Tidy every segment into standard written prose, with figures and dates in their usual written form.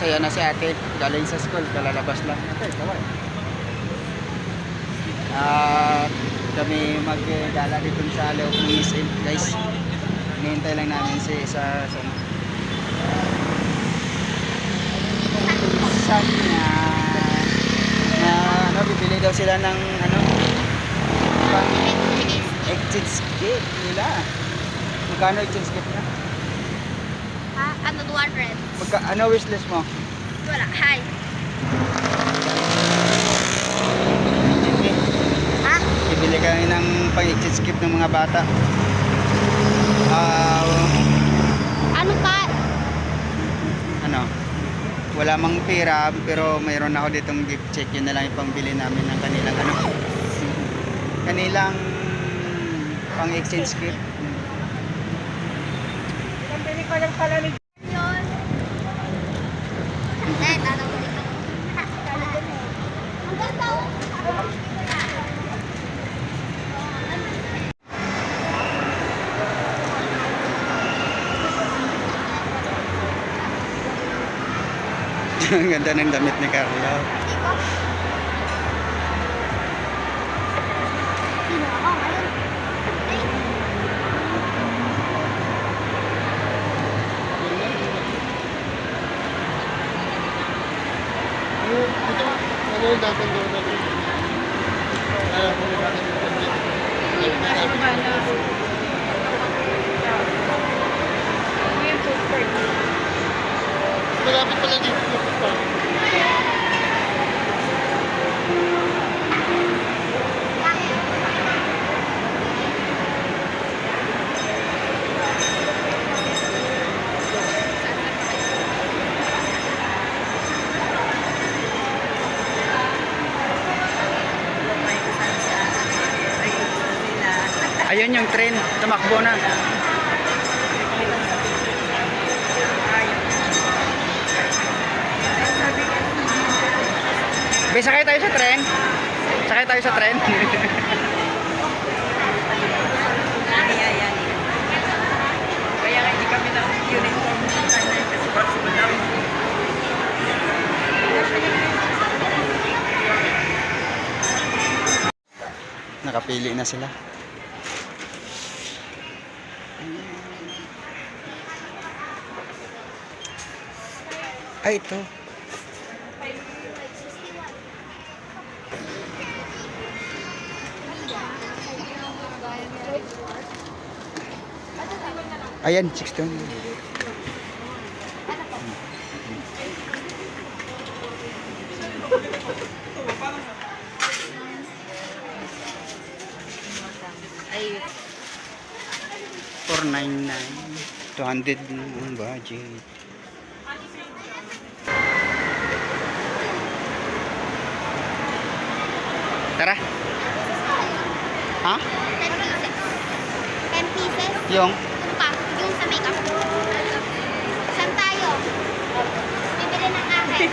masaya na si ate. Galing sa school, kalalabas lang. Ate, kaway. At kami mag-gala dito sa loob ng SM, guys. Hinihintay lang namin si isa sa na ano, bibili daw sila ng ano, pang exchange gift nila. Magkano exchange gift na? Ano, 200? Ano wishlist mo? Wala, hi. Ha? Bibili kami ng pang exchange gift ng mga bata. Ano pa? Ano? Wala mang pera pero mayroon ako ditong gift check. Yun na lang yung pangbili namin ng kanilang ano, kanilang pang exchange gift. Company ko lang pala ni yun. Tanong mo dito. Ang ganda oh. Ang ganda ng damit ni Carlo. Ano yung dapat doon natin? Malapit pala dito yung pa. Ayun yung train, tumakbo na. Be, sakay tayo sa tren. Sakay tayo sa tren. Kaya nga hindi kami ng uniform kasi possible lang. Nakapili na sila. Ay, ito. Ayan, 61. Ay, 499. 200 ang budget. Tara. Ha? 10 pieces. 10 pieces? Yung? Ano pa? Yung sa makeup. Saan tayo? Bibili ng akin.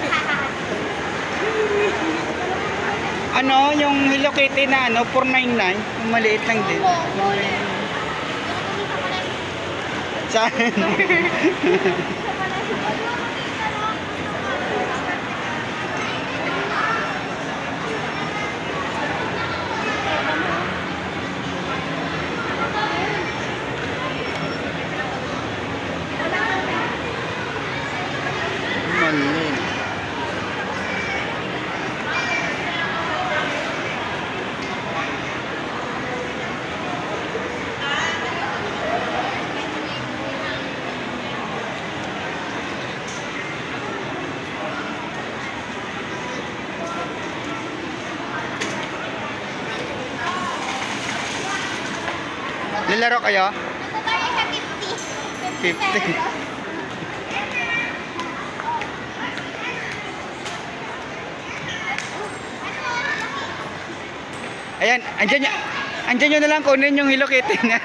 Ano, yung Hello Kitty na ano, 499. Yung maliit lang din. Saan? Maliit. Nilaro kayo? Nagbabayad ka 50. 50. Ayan, andyan nyo na lang kunin yung Hello Kitty na.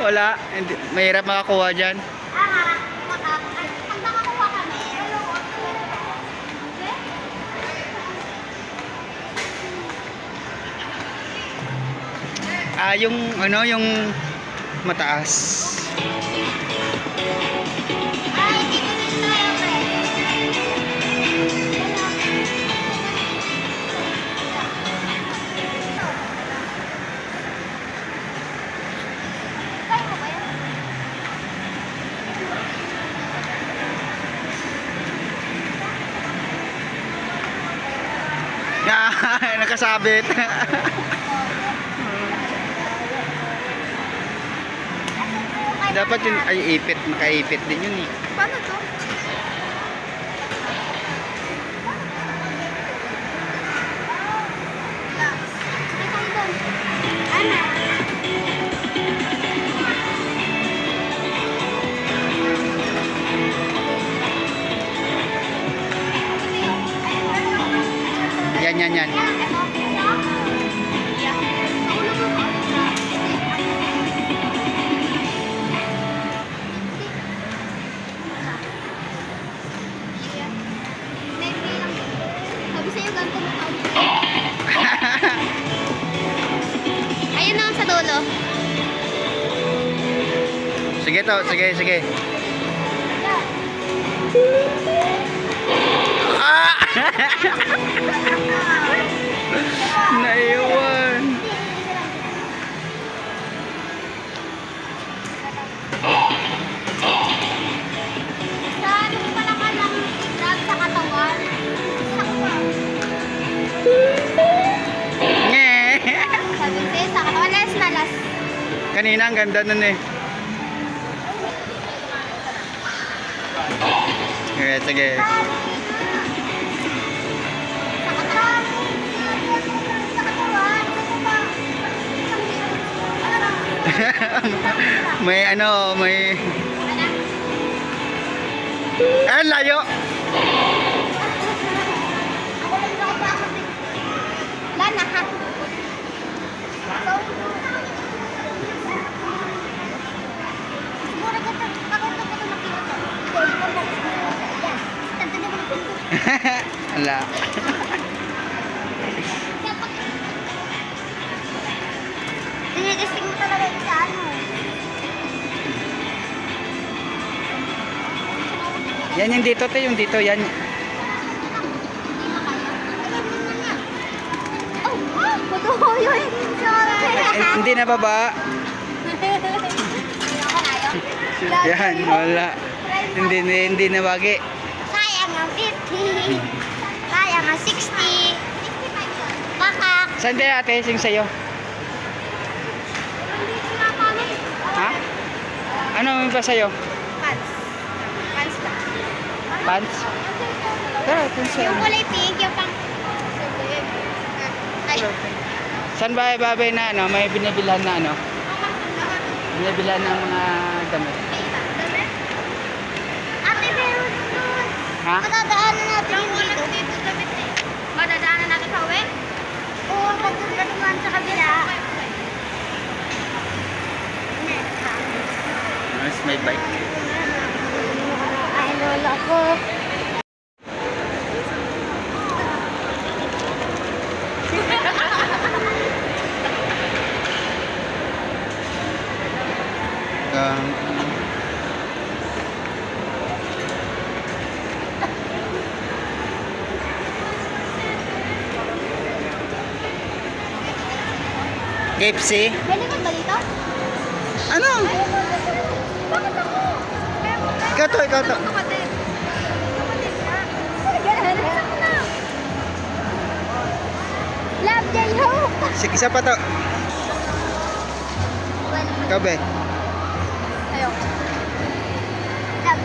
Wala, hindi, mahirap makakuha dyan. Ang nakakuha kami. Yung ano, yung mataas. Ay, dito din tayo, pre. nakasabit. Dapat yun ay ipit, makaipit din yun eh. Paano to? Ana. Yan. Sabi sa'yo, ganito mo ka. Ayun na sa dulo. Sige to, sige. Ah! Naiwan. Sa ano pala ka lang drag sa katawan? Sa katawan. Nge. Sabi sa'yo, sa katawan. Last na last. Kanina ang ganda nun eh. Sige. Sa katawan. Sa katawan. May layo. Wala na ha. Siguro ka nakita ko Wala. Tinigising mo talaga yung sa ano. Yan yung dito, yung dito, yan. Oh, puto yun. Sorry. Hindi na baba. Yan, wala. Hindi na bagi. Sayang ang 50. Sayang ang 60. Pakak. Saan tayo ate? Sing sa'yo? Ha? Ano ba sa'yo? Pants. Pants lang. Pants? Tara, ito Yung sa'yo. kulay pink, yung pang... Ay. Saan ba babay na may binibilhan na binibilhan ng mga damit? Ate, meron doon. Ha? Madadaanan natin yung dito. Madadaanan natin sa uwi? Oo, magpunta naman sa kabila. Mas may bike. Ay, lola ko. KFC? May naman ba dito? Ano? Bakit ako? Ikaw to. Kapatid. Kapatid ka. Ganun na. Love J-Hope. Sige, isa pa to. Ikaw be. Ayoko. Love.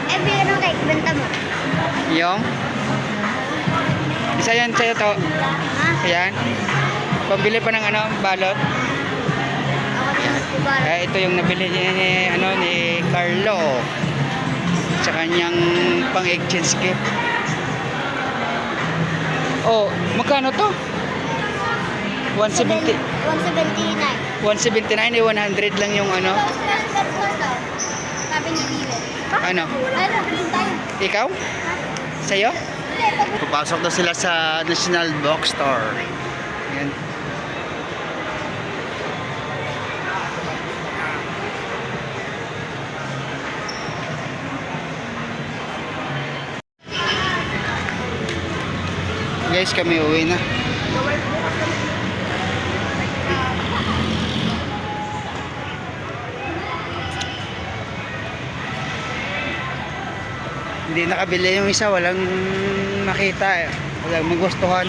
Eh, bigyan ng cake. Benta mo. Yung? Isa yan sa'yo to. Ha? Ayan. Pambili pa ng balot. Ako din magkubar. Ito yung nabili ni Carlo. Sa kanyang pang-exchange gift. Oh, magkano to? 170. 179. 179 100 lang yung Sabi ni Lilo. Ano? Ano? Tayo. Ikaw? Sa'yo? Papasok daw sila sa National Bookstore. Yan. Guys, kami uwi na. Hindi nakabili yung isa, walang makita, walang magustuhan.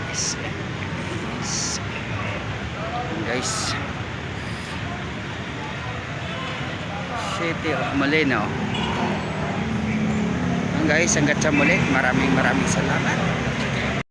Yes. Yes. Guys, City of Molino. Guys, hanggat sa muli, maraming salamat.